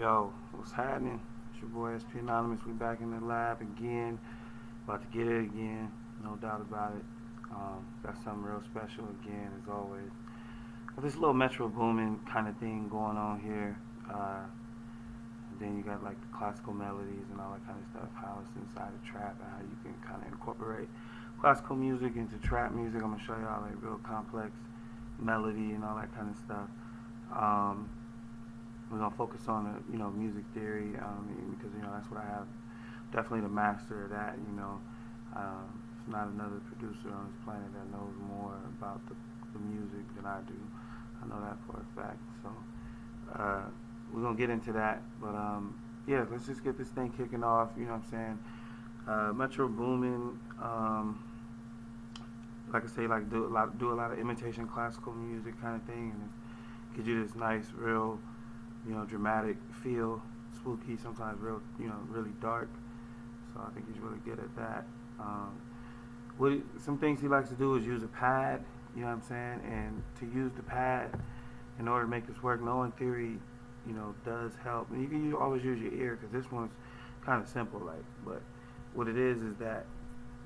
Yo, what's happening? It's your boy SP Anonymous. We back in the lab again. About to get it again, no doubt about it. Got something real special again, as always. Got this little Metro Boomin kind of thing going on here. Then you got like the classical melodies and all that kind of stuff. How it's inside of trap and how you can kind of incorporate classical music into trap music. I'm gonna show y'all like real complex melody and all that kind of stuff. We're gonna focus on the music theory because that's what I have. Definitely the master of that. There's not another producer on this planet that knows more about the music than I do. I know that for a fact. So we're gonna get into that, but yeah, let's just get this thing kicking off. You know what I'm saying? Metro Boomin, like I say, like do a lot of imitation classical music kind of thing, and it gives you this nice, real, dramatic feel, spooky, sometimes real, really dark. So I think he's really good at that. Some things he likes to do is use a pad. You know what I'm saying? And to use the pad in order to make this work, knowing theory, does help. And you can always use your ear because this one's kind of simple, but what it is that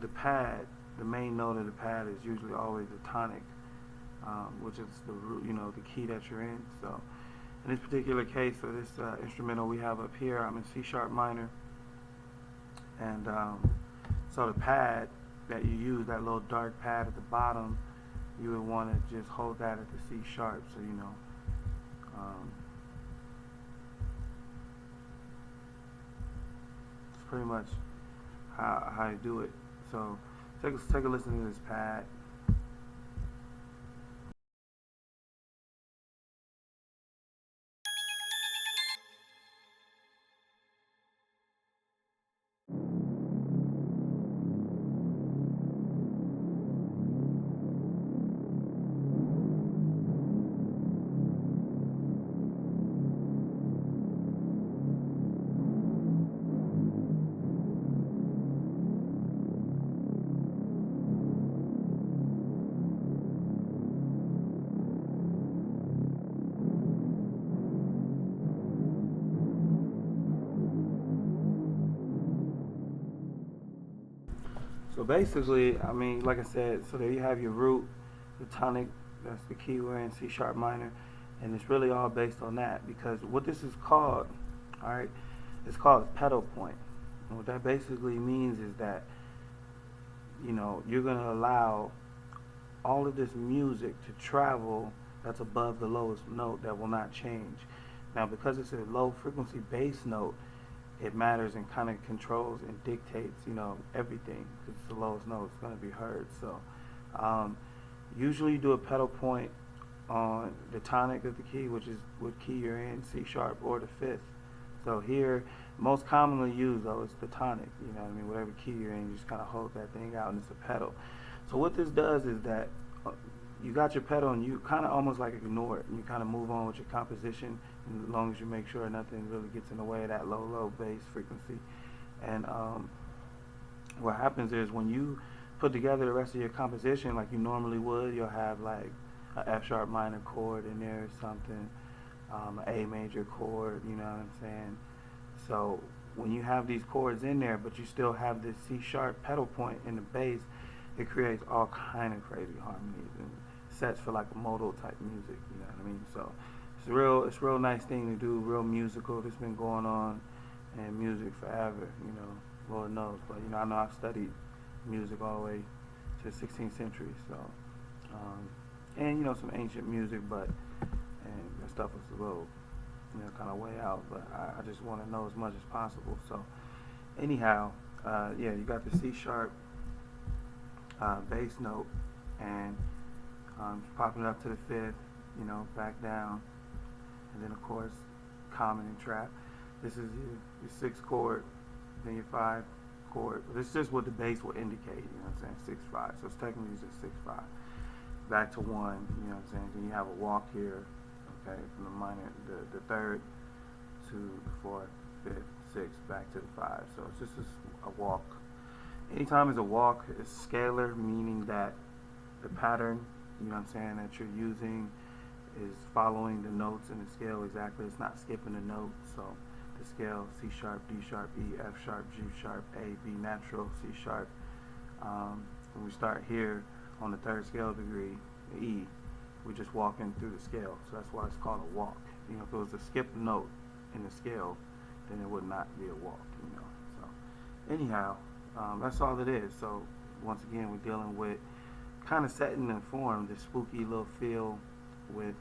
the pad, the main note of the pad is usually always the tonic, which is the root, the key that you're in. So in this particular case, for this instrumental we have up here, I'm in C sharp minor, and so the pad that you use, that little dark pad at the bottom, you would want to just hold that at the C sharp, so it's pretty much how you do it. So take a listen to this pad. So basically, I mean, like I said, so there you have your root, the tonic, that's the key we're in, C sharp minor, and it's really all based on that, because what this is called, alright, it's called pedal point. And what that basically means is that, you're going to allow all of this music to travel that's above the lowest note that will not change. Now, because it's a low frequency bass note, it matters and kind of controls and dictates, everything, because it's the lowest note it's going to be heard. So usually you do a pedal point on the tonic of the key, which is what key you're in, C sharp or the fifth. So here, most commonly used though, is the tonic, whatever key you're in, you just kind of hold that thing out and it's a pedal. So what this does is that you got your pedal and you kind of almost like ignore it and you kind of move on with your composition, as long as you make sure nothing really gets in the way of that low bass frequency. And what happens is when you put together the rest of your composition like you normally would, you'll have like a F sharp minor chord in there or something, an A major chord, you know what I'm saying? So when you have these chords in there but you still have this C sharp pedal point in the bass, it creates all kind of crazy harmonies and sets for like a modal type music, you know what I mean? So it's a real nice thing to do, real musical. This been going on in music forever, Lord knows. But I know I've studied music all the way to the 16th century, so and some ancient music, but and that stuff was a little kind of way out. But I just want to know as much as possible. So anyhow, yeah, you got the C sharp bass note, and popping it up to the fifth, back down, and then of course common and trap. This is your sixth chord, then your five chord. This is just what the bass will indicate, what I'm saying, 6-5. So it's technically just 6-5. Back to 1, what I'm saying. Then you have a walk here, okay, from the minor, the third to the fourth, fifth, sixth, back to the 5. So it's just a walk. Anytime it's a walk, it's scalar, meaning that the pattern, that you're using is following the notes in the scale exactly. It's not skipping a note. So the scale: C sharp, D sharp, E, F sharp, G sharp, A, B natural, C sharp. When we start here on the third scale degree, the E, we're just walking through the scale. So that's why it's called a walk. You know, if it was a skipped note in the scale, then it would not be a walk. You know. So anyhow, that's all it is. So once again, we're dealing with kind of setting the form, the spooky little feel with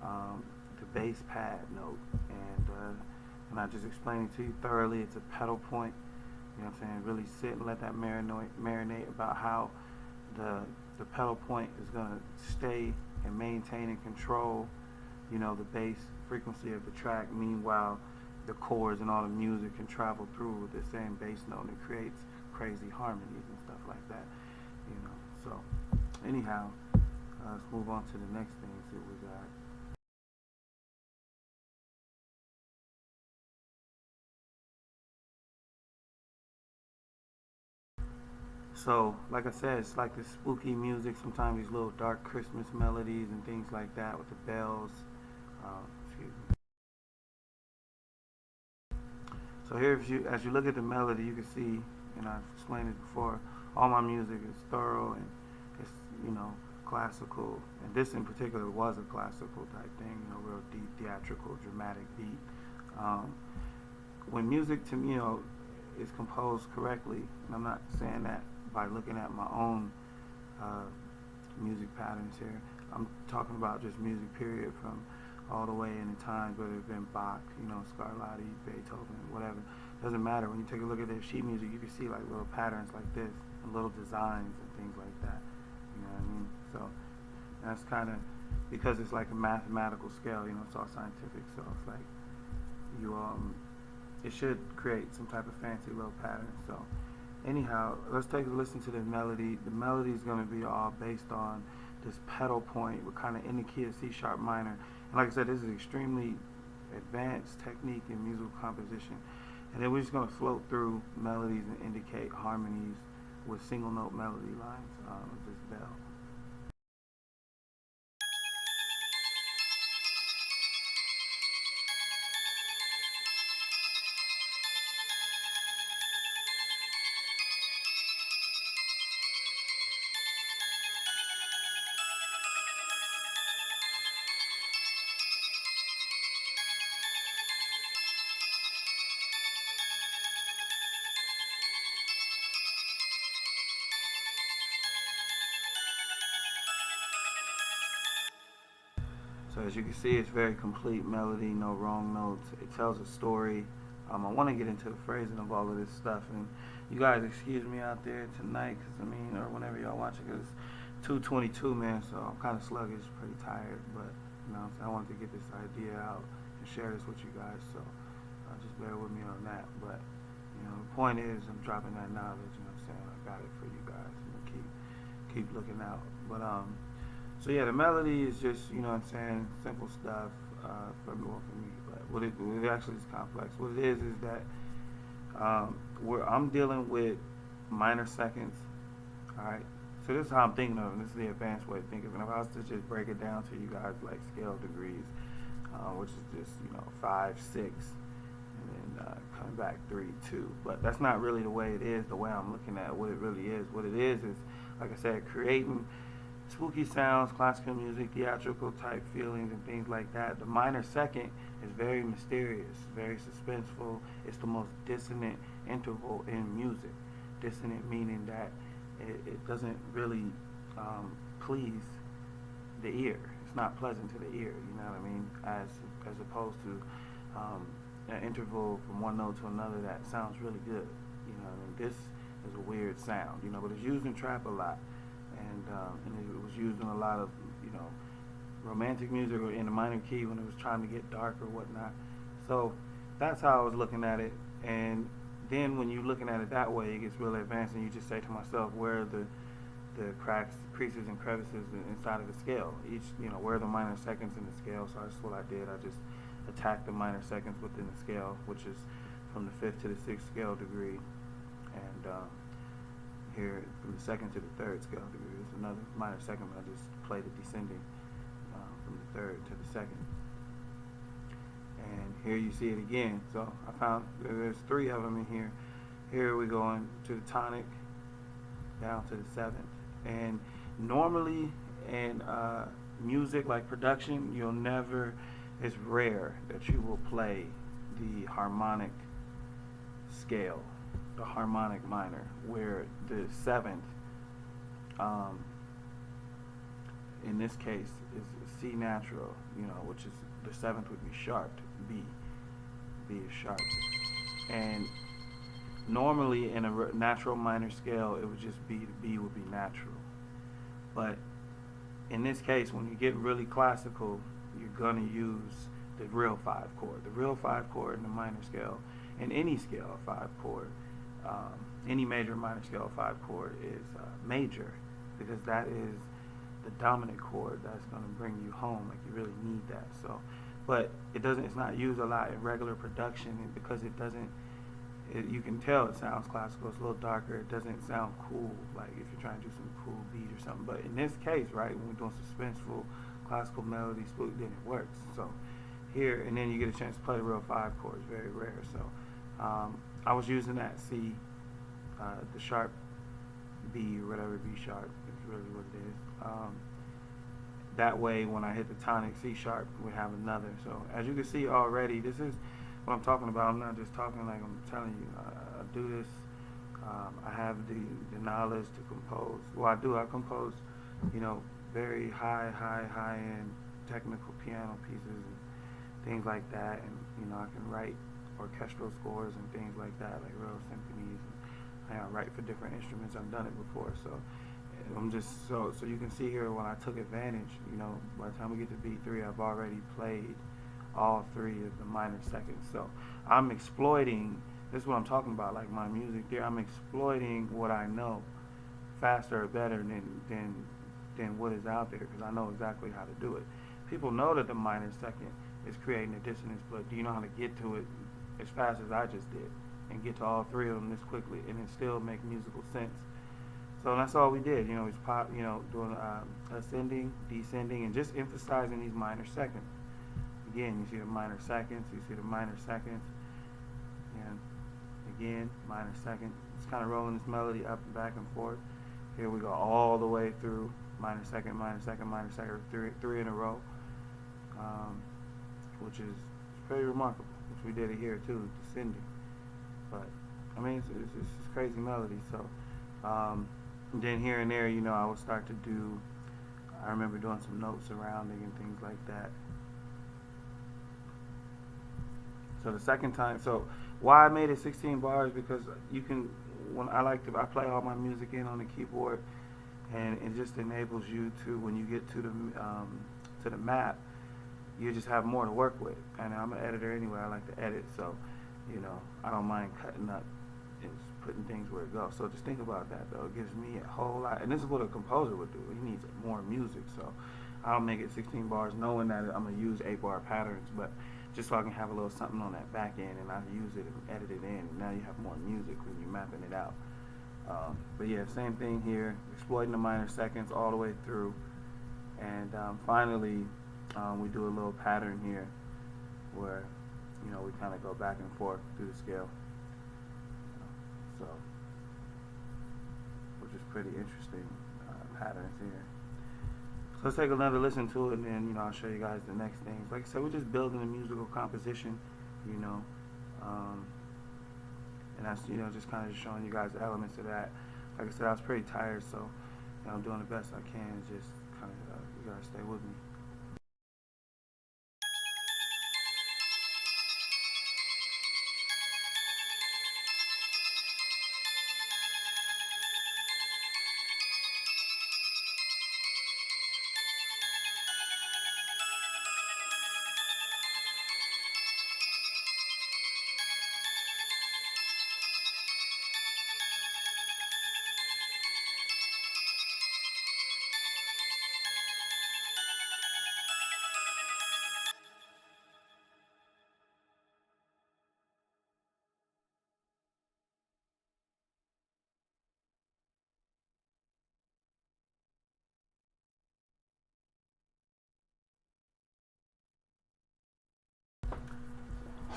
the bass pad note, and I just explained it to you thoroughly. It's a pedal point. You know what I'm saying? Really sit and let that marinate about how the pedal point is gonna stay and maintain and control, you know, the bass frequency of the track. Meanwhile, the chords and all the music can travel through with the same bass note, and it creates crazy harmonies and stuff like that. You know. So anyhow, let's move on to the next thing. See what we got. So, like I said, it's like this spooky music. Sometimes these little dark Christmas melodies and things like that with the bells. Excuse me. So here, as you look at the melody, you can see, and I've explained it before, all my music is thorough and it's, you know, classical. And this in particular was a classical type thing, you know, real deep, theatrical, dramatic beat. When music, to me, you know, is composed correctly, and I'm not saying that by looking at my own music patterns here. I'm talking about just music period, from all the way in the times, whether it's been Bach, you know, Scarlatti, Beethoven, whatever. Doesn't matter. When you take a look at their sheet music, you can see like little patterns like this and little designs and things like that. You know what I mean? So that's kind of because it's like a mathematical scale. You know, it's all scientific. So it's like you it should create some type of fancy little pattern. So anyhow, let's take a listen to the melody. The melody is going to be all based on this pedal point. We're kind of in the key of C sharp minor. And like I said, this is extremely advanced technique in musical composition. And then we're just going to float through melodies and indicate harmonies with single note melody lines with this bell. So as you can see, it's very complete melody, no wrong notes. It tells a story. I want to get into the phrasing of all of this stuff, and you guys excuse me out there tonight, or whenever y'all watch it, because it's 2:22, man. So I'm kind of sluggish, pretty tired, but you know, I wanted to get this idea out and share this with you guys. So just bear with me on that. But you know, the point is, I'm dropping that knowledge. You know what I'm saying? I got it for you guys. I'm gonna keep looking out. But so yeah, the melody is just, you know what I'm saying, simple stuff for me. But what it actually is complex. What it is that where I'm dealing with minor seconds. All right. So this is how I'm thinking of it. This is the advanced way of thinking of it. If I was to just break it down to you guys like scale degrees, which is just, you know, 5, 6, and then coming back 3, 2. But that's not really the way it is. The way I'm looking at what it really is. What it is, like I said, creating spooky sounds, classical music, theatrical type feelings and things like that. The minor second is very mysterious, very suspenseful. It's the most dissonant interval in music. Dissonant meaning that it doesn't really please the ear. It's not pleasant to the ear, you know what I mean? As opposed to an interval from one note to another that sounds really good. You know what I mean? This is a weird sound, you know, but it's used in trap a lot. And it was used in a lot of, you know, romantic music or in the minor key when it was trying to get dark or whatnot. So that's how I was looking at it. And then when you're looking at it that way, it gets really advanced, and you just say to myself, where are the cracks, creases, and crevices inside of the scale? Each, you know, where are the minor seconds in the scale? So that's what I did. I just attacked the minor seconds within the scale, which is from the 5th to the 6th scale degree. And here from the 2nd to the 3rd scale degree. There's another minor second, but I just played it descending from the third to the second. And here you see it again. So I found there's three of them in here. Here we go into the tonic, down to the seventh. And normally in music like production, you'll never, it's rare that you will play the harmonic scale, the harmonic minor, where the seventh, in this case, is C natural, which is the seventh would be sharp, B. B is sharp. And normally in a natural minor scale, it would just be, the B would be natural. But in this case, when you get really classical, you're going to use the real 5 chord. The real 5 chord in the minor scale, in any scale of 5 chord, any major minor scale of 5 chord is major, because that is the dominant chord that's going to bring you home. Like, you really need that. So, but it's not used a lot in regular production, and because it doesn't, you can tell it sounds classical. It's a little darker. It doesn't sound cool, like if you're trying to do some cool beat or something. But in this case, right, when we're doing suspenseful classical melodies, then it works. So here, and then you get a chance to play the real 5 chords. Very rare. So I was using that C, the sharp B or whatever, B sharp is really what it is. That way, when I hit the tonic C sharp, we have another. So as you can see already, this is what I'm talking about. I'm not just talking like I'm telling you. I do this. I have the knowledge to compose. Well, I compose, very high-end technical piano pieces and things like that. And, I can write orchestral scores and things like that, like real symphonies. And I write for different instruments. I've done it before. So I'm just, so you can see here when I took advantage, by the time we get to B3, I've already played all 3 of the minor seconds. So I'm exploiting, this is what I'm talking about, like my music there, I'm exploiting what I know faster or better than what is out there, because I know exactly how to do it. People know that the minor second is creating a dissonance, but do you know how to get to it as fast as I just did, and get to all 3 of them this quickly, and then still make musical sense? So that's all we did, it's pop, doing ascending, descending, and just emphasizing these minor seconds. Again, you see the minor seconds, and again, minor second. It's kind of rolling this melody up and back and forth. Here we go all the way through minor second, three in a row, which is pretty remarkable, which we did it here too, descending. But, I mean, it's crazy melody. So, then here and there, I would start to do, I remember doing some note surrounding and things like that. So the second time, so why I made it 16 bars, because you can, I play all my music in on the keyboard, and it just enables you to, when you get to the map, you just have more to work with. And I'm an editor anyway, I like to edit, so, I don't mind cutting up and putting things where it goes. So just think about that, though. It gives me a whole lot, and this is what a composer would do. He needs more music, so I'll make it 16 bars, knowing that I'm going to use 8-bar patterns, but just so I can have a little something on that back end, and I use it and edit it in, and now you have more music when you're mapping it out. But yeah, same thing here, exploiting the minor seconds all the way through, and finally we do a little pattern here where we kind of go back and forth through the scale, so which is pretty interesting patterns here. So let's take another listen to it, and then I'll show you guys the next things. Like I said, we're just building a musical composition, and that's just kind of showing you guys the elements of that. Like I said, I was pretty tired, so I'm doing the best I can. Just kind of you gotta stay with me.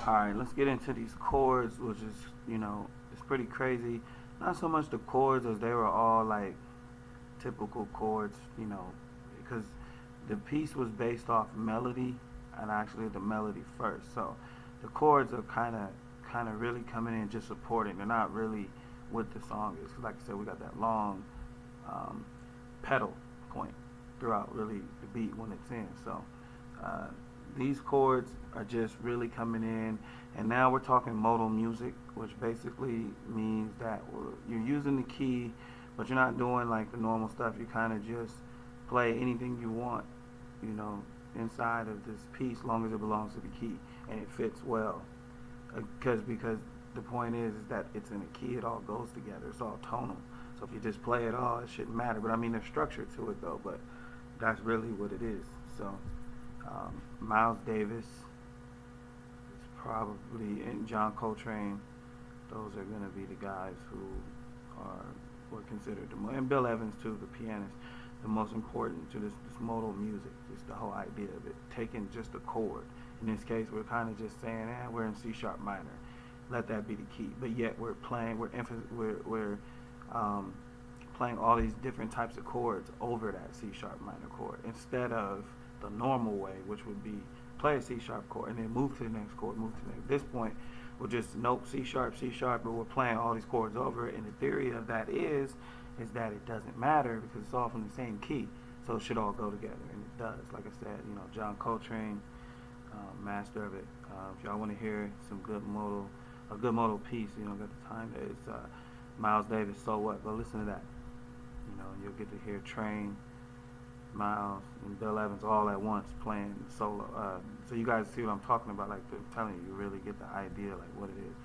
Alright, let's get into these chords, which is, it's pretty crazy. Not so much the chords as they were all like typical chords, because the piece was based off melody and actually the melody first. So the chords are kind of really coming in just supporting. They're not really what the song is. 'Cause like I said, we got that long pedal point throughout really the beat when it's in. So these chords are just really coming in, and now we're talking modal music, which basically means that you're using the key, but you're not doing like the normal stuff. You kind of just play anything you want, inside of this piece, long as it belongs to the key and it fits well. Because the point is that it's in a key, it all goes together. It's all tonal. So if you just play it all, it shouldn't matter. But I mean, there's structure to it though. But that's really what it is. So Miles Davis is probably, and John Coltrane. Those are going to be the guys who were considered the most, and Bill Evans too, the pianist, the most important to this modal music. Just the whole idea of it, taking just a chord. In this case, we're kind of just saying, we're in C sharp minor. Let that be the key. But yet we're playing, we're playing all these different types of chords over that C sharp minor chord instead of the normal way, which would be play a C sharp chord and then move to the next chord, move to the next. At this point, we'll just note C sharp, but we're playing all these chords over it. And the theory of that is that it doesn't matter because it's all from the same key, so it should all go together, and it does. Like I said, John Coltrane, master of it. If y'all want to hear some a good modal piece, got the time. It's Miles Davis. So what? Go listen to that. You'll get to hear Train, Miles, and Bill Evans all at once playing solo. So you guys see what I'm talking about. Like I'm telling you, you really get the idea, like what it is.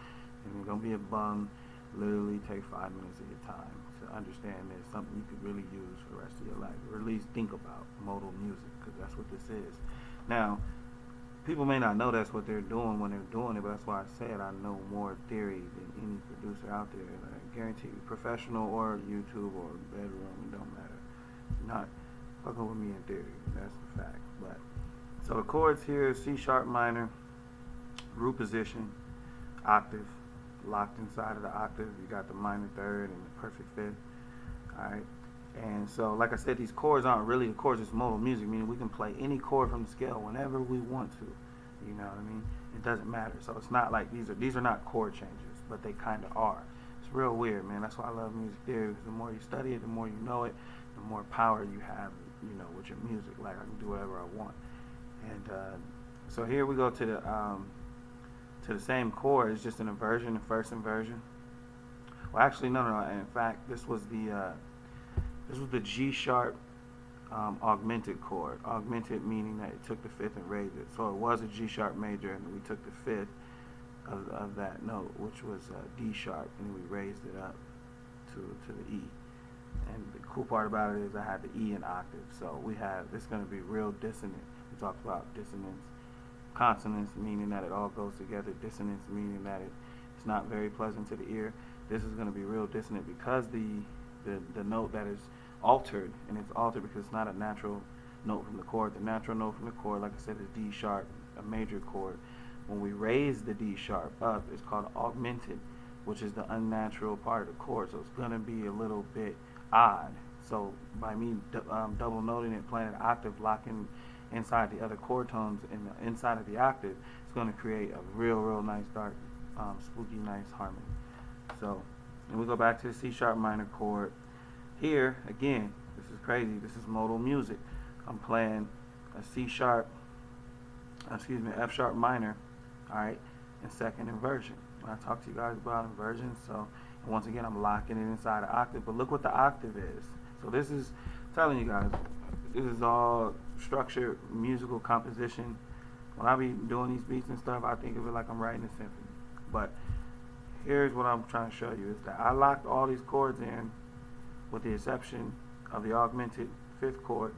And don't be a bum. Literally take 5 minutes of your time to understand there's something you could really use for the rest of your life, or at least think about modal music, because that's what this is. Now, people may not know that's what they're doing when they're doing it, but that's why I said I know more theory than any producer out there. And I guarantee you, professional or YouTube or bedroom, it don't matter. You're not fucking with me in theory. That's the fact. But so the chords here: C sharp minor, root position, octave. Locked inside of the octave, you got the minor third and the perfect fifth. Alright, and so like I said, these chords aren't really the chords, it's modal music, meaning we can play any chord from the scale whenever we want to. You know what I mean? It doesn't matter. So it's not like these are not chord changes, but they kind of are. It's real weird, man. That's why I love music theory, because the more you study it, the more you know it, the more power you have, with your music. Like I can do whatever I want. And so here we go to the same chord. It's just an inversion, the first inversion. Well, actually, no. In fact, this was the G sharp augmented chord. Augmented meaning that it took the fifth and raised it. So it was a G sharp major, and we took the fifth of that note, which was D sharp, and we raised it up to the E. And the cool part about it is I had the E in octave. So it's going to be real dissonant. We talked about dissonance. Consonance meaning that it all goes together. Dissonance meaning that it's not very pleasant to the ear. This is going to be real dissonant because the note that is altered, and it's altered because it's not a natural note from the chord. The natural note from the chord, like I said, is D sharp, a major chord. When we raise the D sharp up, it's called augmented, which is the unnatural part of the chord. So it's going to be a little bit odd. So by me double noting it, playing an octave, locking inside the other chord tones in the inside of the octave, it's going to create a real nice dark spooky nice harmony. So then we go back to the C sharp minor chord. Here again, this is crazy, this is modal music. I'm playing a F sharp minor, alright, in second inversion. When I talk to you guys about inversion, so once again I'm locking it inside the octave, but look what the octave is. So this is telling you guys, this is all structured musical composition. When I be doing these beats and stuff, I think of it like I'm writing a symphony. But here's what I'm trying to show you is that I locked all these chords in, with the exception of the augmented fifth chord,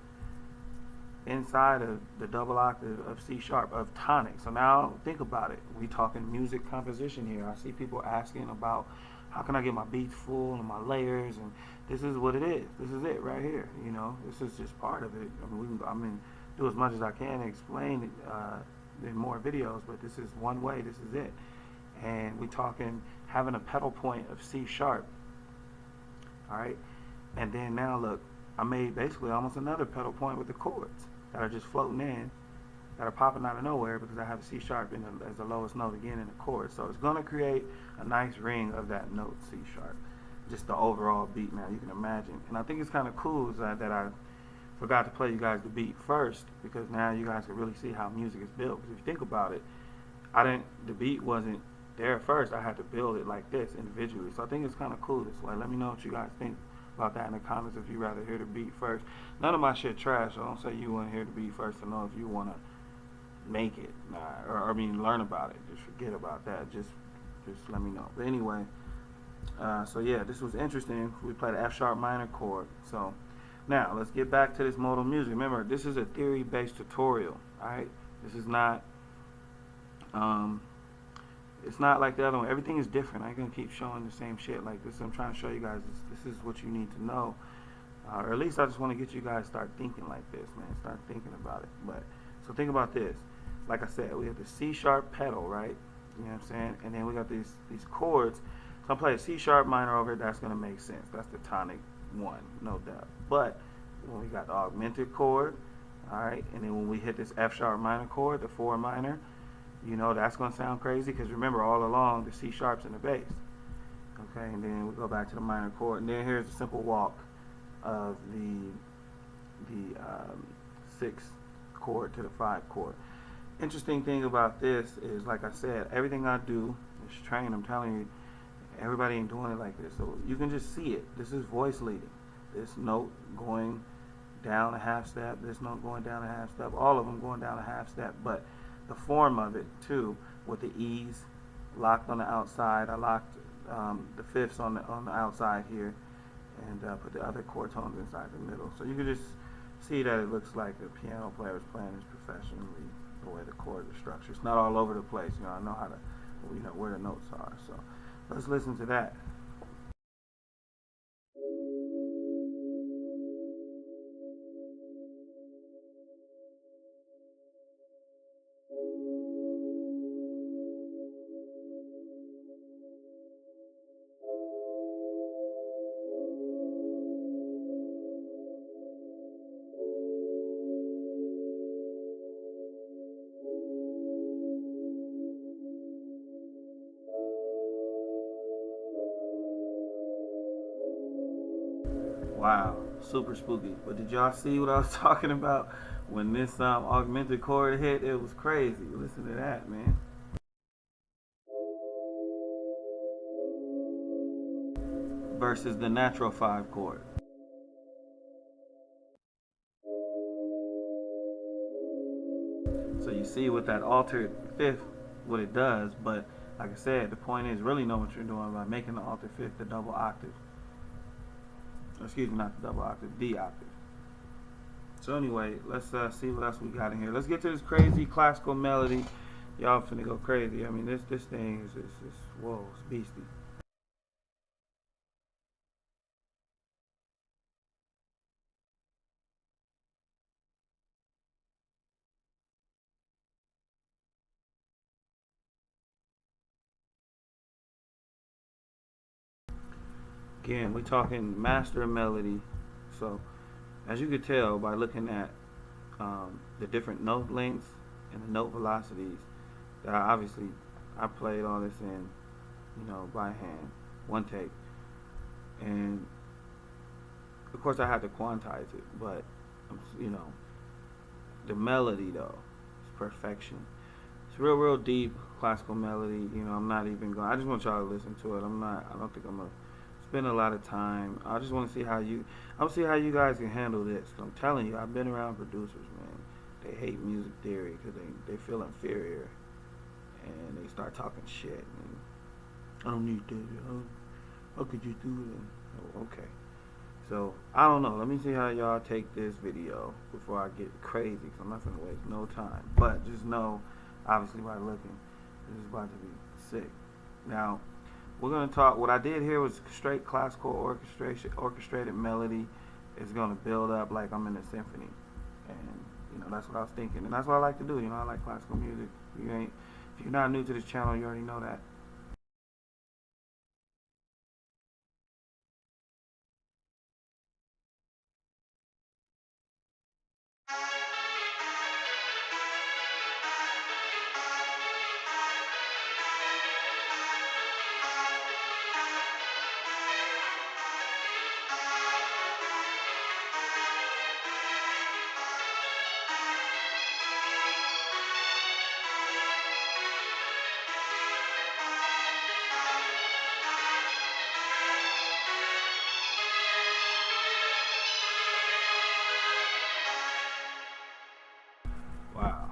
inside of the double octave of C sharp of tonic. So now think about it. We talking music composition here. I see people asking about how can I get my beats full and my layers, and this is what it is. This is it right here. This is just part of it. I mean, do as much as I can to explain in more videos, but this is one way. This is it. And we talking having a pedal point of C sharp. All right, and then now look, I made basically almost another pedal point with the chords that are just floating in, that are popping out of nowhere because I have a C sharp as the lowest note again in the chord. So it's going to create a nice ring of that note C sharp, just the overall beat. Now you can imagine, and I think it's kind of cool is that I forgot to play you guys the beat first, because now you guys can really see how music is built. Because if you think about it, the beat wasn't there first. I had to build it like this individually. So I think it's kind of cool this way. Let me know what you guys think about that in the comments, if you rather hear the beat first. None of my shit trash, so don't say you want to hear the beat first to know if you want to make it, learn about it. Just forget about that. Just let me know. But anyway, so yeah, this was interesting. We played an F sharp minor chord. So now let's get back to this modal music. Remember, this is a theory-based tutorial. All right, this is not. It's not like the other one. Everything is different. I ain't gonna keep showing the same shit like this. I'm trying to show you guys this is what you need to know, or at least I just want to get you guys start thinking like this, man. Start thinking about it. But so think about this. Like I said, we have the C sharp pedal, right? You know what I'm saying? And then we got these chords. So I'm playing C sharp minor over it. That's gonna make sense. That's the tonic one, no doubt. But when we got the augmented chord, all right, and then when we hit this F sharp minor chord, the 4 minor. You know, that's going to sound crazy because remember, all along the C sharp's in the bass. Okay, and then we go back to the minor chord, and then here's a simple walk of the 6 chord to the 5 chord. Interesting thing about this is, like I said, everything I do is trained. I'm telling you, everybody ain't doing it like this. So you can just see it. This is voice leading. This note going down a half step. This note going down a half step. All of them going down a half step, but the form of it too, with the E's locked on the outside. I locked the fifths on the outside here, and put the other chord tones inside the middle. So you can just see that it looks like a piano player is playing this professionally, the way the chords are structured. It's not all over the place. You know, I know how to, where the notes are. So let's listen to that. Wow, super spooky. But did y'all see what I was talking about when this augmented chord hit? It was crazy. Listen to that, man. Versus the natural 5 chord. So you see with that altered fifth what it does, but like I said, the point is really know what you're doing by making the altered fifth the double octave. Excuse me, not the double octave, D octave. So anyway, let's see what else we got in here. Let's get to this crazy classical melody. Y'all finna go crazy. I mean, this thing is whoa, it's beastie. Again, we're talking master melody. So as you could tell by looking at the different note lengths and the note velocities, that I played all this in, by hand, one take, and of course I had to quantize it, but the melody though is perfection. It's real deep classical melody. I'm not even going. I just want y'all to listen to it. I don't think I'm gonna spend a lot of time. I just want to see how you guys can handle this. I'm telling you, I've been around producers, man. They hate music theory because they feel inferior, and they start talking shit. And I don't need this. How could you do it? Oh, okay. So I don't know. Let me see how y'all take this video before I get crazy, because I'm not gonna waste no time. But just know, obviously by looking, this is about to be sick. Now, we're going to talk. What I did here was straight classical orchestrated melody. It's going to build up like I'm in a symphony, and that's what I was thinking, and that's what I like to do. I like classical music. If you're not new to this channel, you already know that. Wow.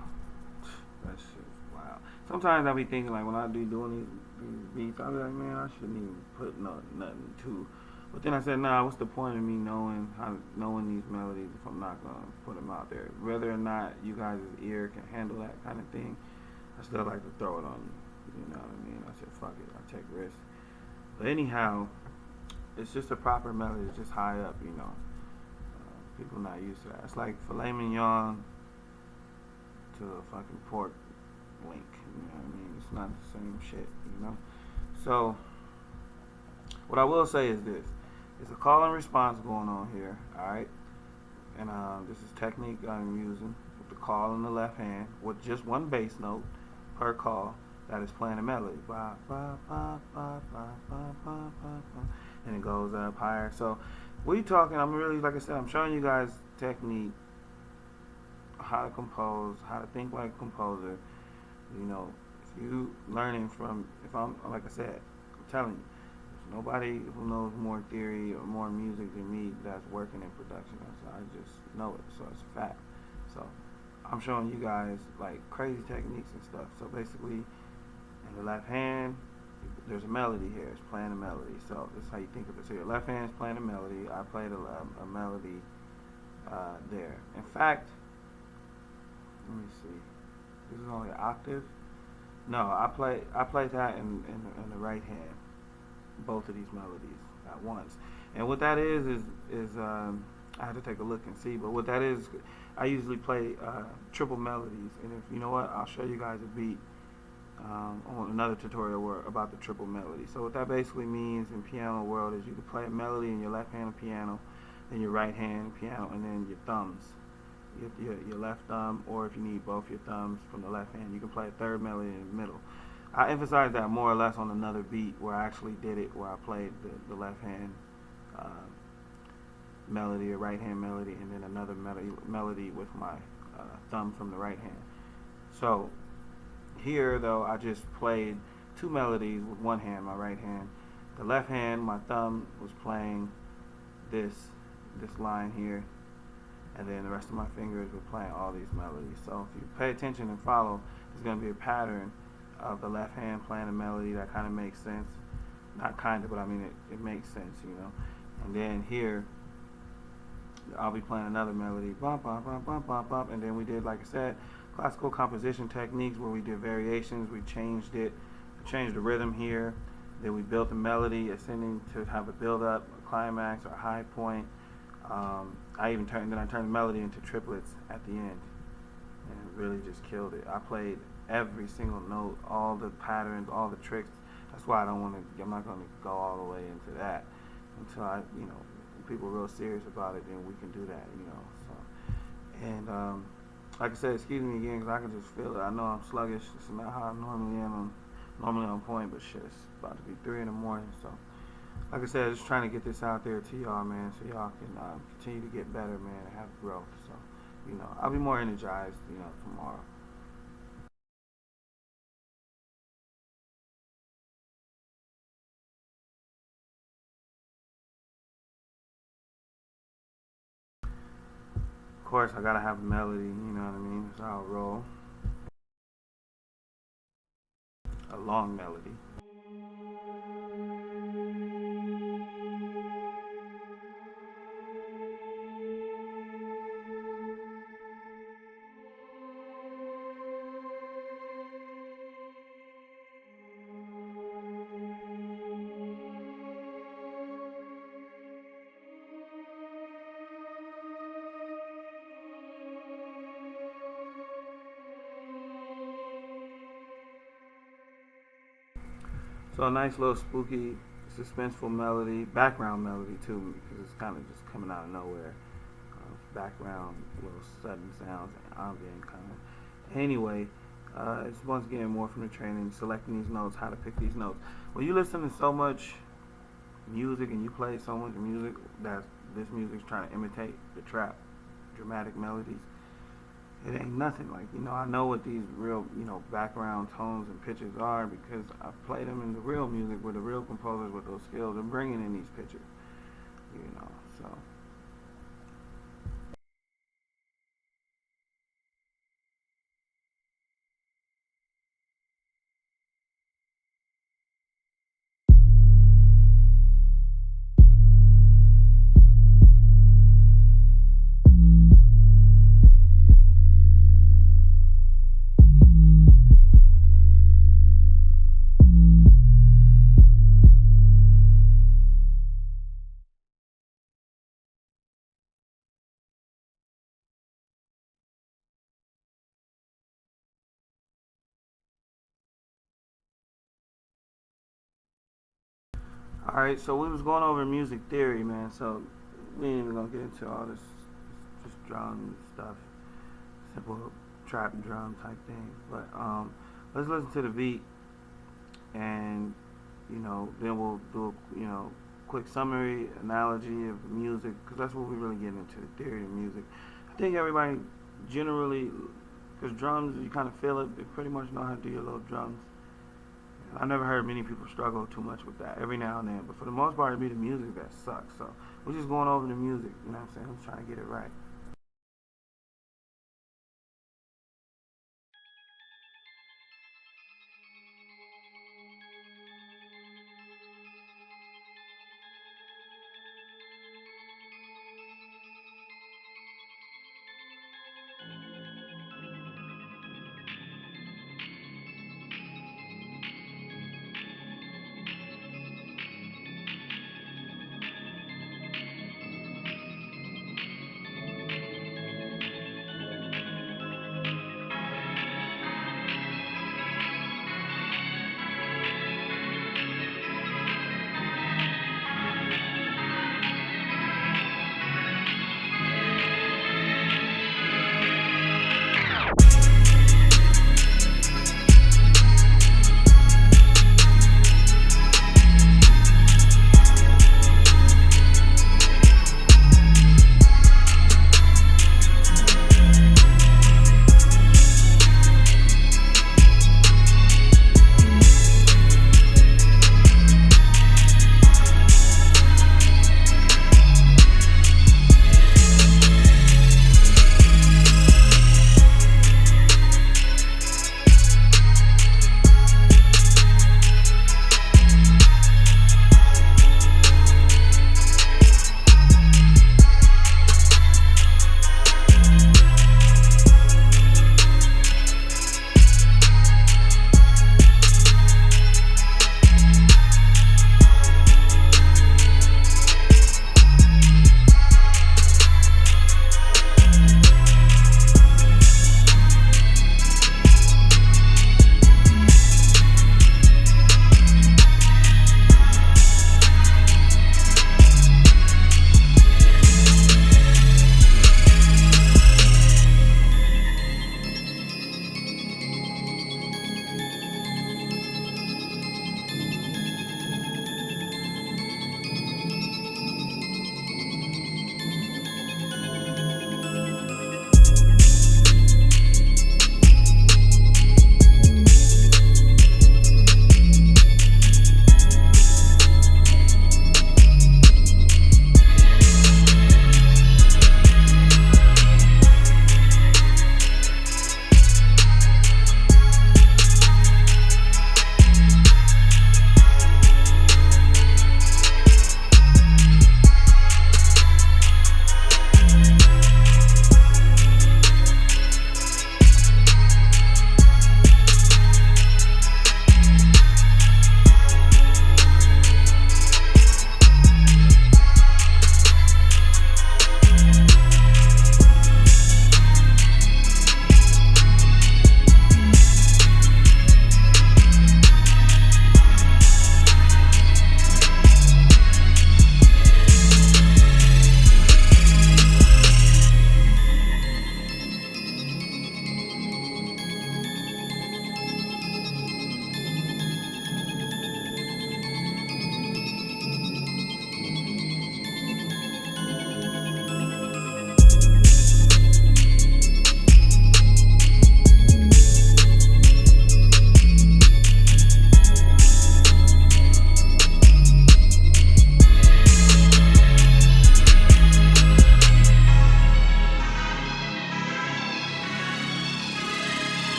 That shit, wow. Sometimes I be thinking like when I be doing these beats, I be like, man, I shouldn't even put nothing to. But then I said, nah, what's the point of me knowing these melodies if I'm not gonna put them out there? Whether or not you guys' ear can handle that kind of thing, I still like to throw it on you. You know what I mean? I said, fuck it, I take risks. But anyhow, it's just a proper melody. It's just high up, people not used to that. It's like filet mignon to a fucking pork link. You know what I mean? It's not the same shit. So, what I will say is this. It's a call and response going on here, alright? And this is technique I'm using with the call in the left hand with just one bass note per call that is playing a melody. Ba, ba, ba, ba, ba, ba, ba, ba, ba. And it goes up higher. So, we talking, I'm really, like I said, I'm showing you guys technique, how to compose, how to think like a composer. If you learning from, if I'm, like I said, I'm telling you, there's nobody who knows more theory or more music than me that's working in production. I just know it, so it's a fact. So I'm showing you guys like crazy techniques and stuff. So basically, in the left hand, there's a melody here. It's playing a melody. So this is how you think of it. So your left hand is playing a melody. I played a melody there. In fact, let me see. This is only an octave. No, I played that in the right hand. Both of these melodies at once. And what that is I had to take a look and see. But what that is, I usually play triple melodies. And if you know what, I'll show you guys a beat on another tutorial about the triple melody. So what that basically means in piano world is you can play a melody in your left hand of piano, then your right hand piano, and then your thumbs. Your left thumb, or if you need both your thumbs from the left hand, you can play a third melody in the middle. I emphasized that more or less on another beat where I actually did it, where I played the left hand melody, or right hand melody, and then another melody with my thumb from the right hand. So here though, I just played two melodies with one hand, my right hand. The left hand, my thumb was playing this line here, and then the rest of my fingers were playing all these melodies. So if you pay attention and follow, there's going to be a pattern of the left hand playing a melody that kind of makes sense. Not kind of, but I mean it makes sense, And then here, I'll be playing another melody, bump, bump, bump, bump, bump, bump. And then we did, like I said, classical composition techniques where we did variations. We changed it, changed the rhythm here. Then we built the melody, ascending to have a build-up, a climax, or a high point. I turned the melody into triplets at the end, and it really just killed it. I played every single note, all the patterns, all the tricks. That's why I'm not going to go all the way into that until when people are real serious about it, then we can do that, So, and like I said, excuse me again, because I can just feel it. I know I'm sluggish. It's not how I normally am. I'm normally on point, but shit, it's about to be 3 in the morning, so. Like I said, just trying to get this out there to y'all, man, so y'all can continue to get better, man, and have growth. So, I'll be more energized, tomorrow. Of course, I gotta have a melody, you know what I mean? That's how I roll. A long melody. So a nice little spooky, suspenseful melody, background melody too, because it's kind of just coming out of nowhere. Background, little sudden sounds, ambient kind of. Anyway, it's once again more from the training, selecting these notes, how to pick these notes. When you listen to so much music and you play so much music that this music's trying to imitate the trap, dramatic melodies, it ain't nothing. Like, I know what these real, background tones and pitches are because I've played them in the real music with the real composers with those skills and bringing in these pitches, so. All right, so we was going over music theory, man. So we ain't even gonna get into all this, just drum stuff, simple trap and drum type things. But let's listen to the beat, and then we'll do quick summary analogy of music, because that's what we really get into, the theory of music. I think everybody generally, because drums, you kind of feel it. You pretty much know how to do your little drums. I never heard many people struggle too much with that every now and then, but for the most part, it be the music that sucks. So we're just going over the music, you know what I'm saying? I'm trying to get it right.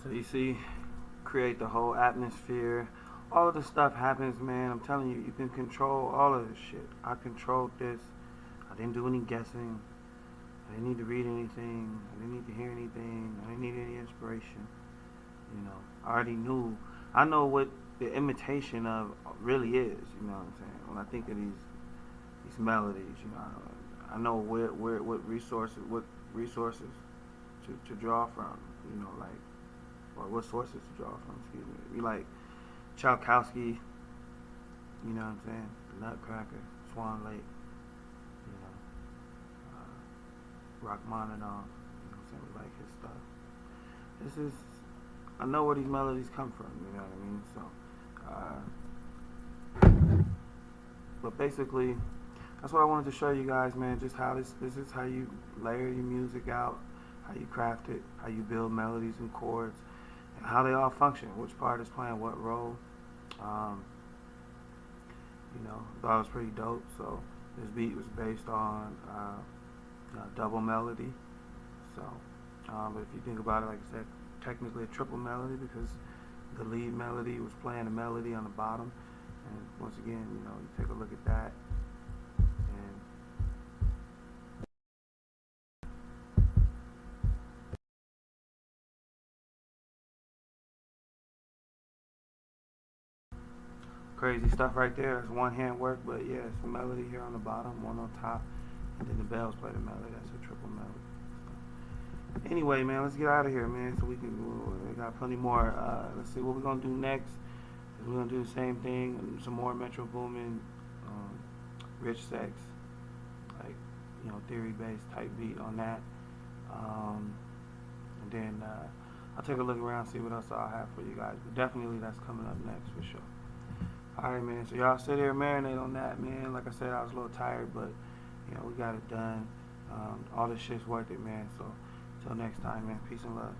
So you see, create the whole atmosphere. All of this stuff happens, man. I'm telling you, you can control all of this shit. I controlled this. I didn't do any guessing. I didn't need to read anything. I didn't need to hear anything. I didn't need any inspiration. You know, I already knew. I know what the imitation of really is. You know what I'm saying? When I think of these melodies, you know, I know what resources to draw from. You know, like, or what sources to draw from. Excuse me. We like Tchaikovsky. You know what I'm saying? The Nutcracker, Swan Lake. You know, Rachmaninoff. You know what I'm saying? We like his stuff. This is. I know where these melodies come from, you know what I mean? So, but basically, that's what I wanted to show you guys, man. Just how this is how you layer your music out, how you craft it, how you build melodies and chords, and how they all function. Which part is playing what role? You know, thought it was pretty dope. So this beat was based on double melody. So, but if you think about it, like I said, technically a triple melody because the lead melody was playing a melody on the bottom, and once again, you know, you take a look at that, and crazy stuff right there. It's one hand work, but yeah, it's a melody here on the bottom, one on top, and then the bells play the melody. That's a triple melody. Anyway, man, let's get out of here, man, so we got plenty more. Let's see what we're going to do next. We're going to do the same thing, some more Metro Boomin, Rich Sex, like, you know, theory-based type beat on that. And then I'll take a look around, see what else I'll have for you guys. But definitely that's coming up next for sure. Alright, man, so y'all sit here and marinate on that, man. Like I said, I was a little tired, but, you know, we got it done. All this shit's worth it, man, so. Till next time, man. Peace and love.